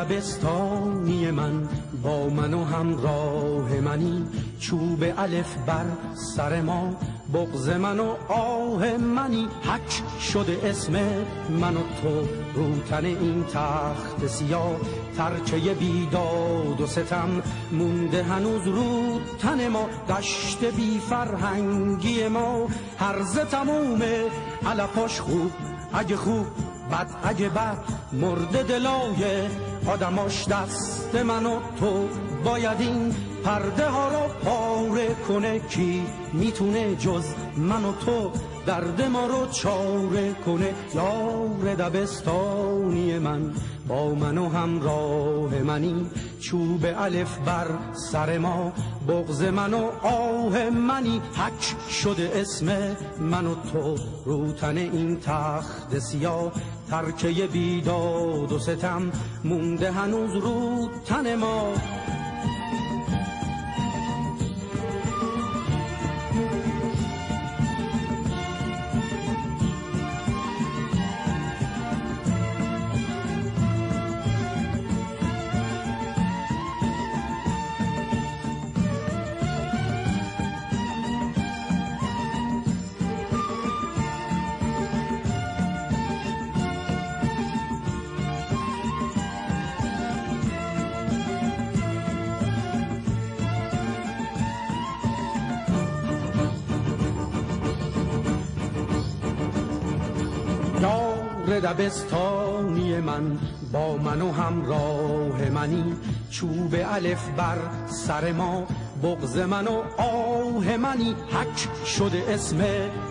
دبستانی من، با من و همراه منی. چوب الف بر سر ما، بغض من و آه منی. حک شده اسم من و تو رو تن این تخت سیاه. ترکه بیداد و ستم مونده هنوز رو تن ما. دشت بی فرهنگی ما هرزه تمومه، علفاش خوب اگه خوب، بد اگه بد، مرده دلای آدماش. دست من و تو باید این پرده ها رو پاره کنه. کی میتونه جز من و تو درد ما رو چاره کنه؟ یار دبستانی من، با من و همراه منی. چوب الف بر سر ما، بغض من و آه منی. حک شده اسم من و تو رو تن این تخت سیاه. ترکه بیداد و ستم مونده هنوز رو تن ما. یار دبستانی من، با من و همراه منی. چوب الف بر سر ما، بغض من و آه منی. حک شده اسم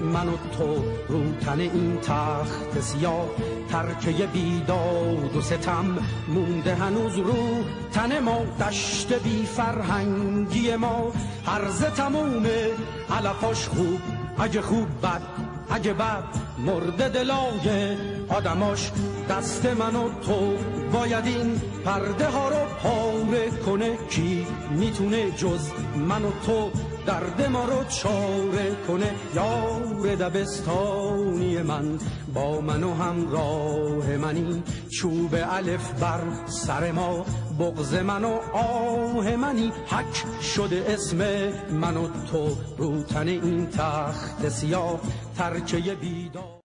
من و تو رو تن این تخت سیاه. ترکه بیداد و ستم مونده هنوز رو تن ما. دشت بی فرهنگی ما هرزه تمومه، علفاش خوب اگه خوب، بد اگه بد، مرده دلای آدماش. دست من و تو باید این پرده ها رو پاره کنه. کی میتونه جز من و تو درد ما رو چاره کنه؟ یار دبستانی من، با من و همراه منی. چوب الف بر سر ما، بغض من و آه منی. حک شده اسم من و تو رو تن این تخت سیاه. ترکه بیداد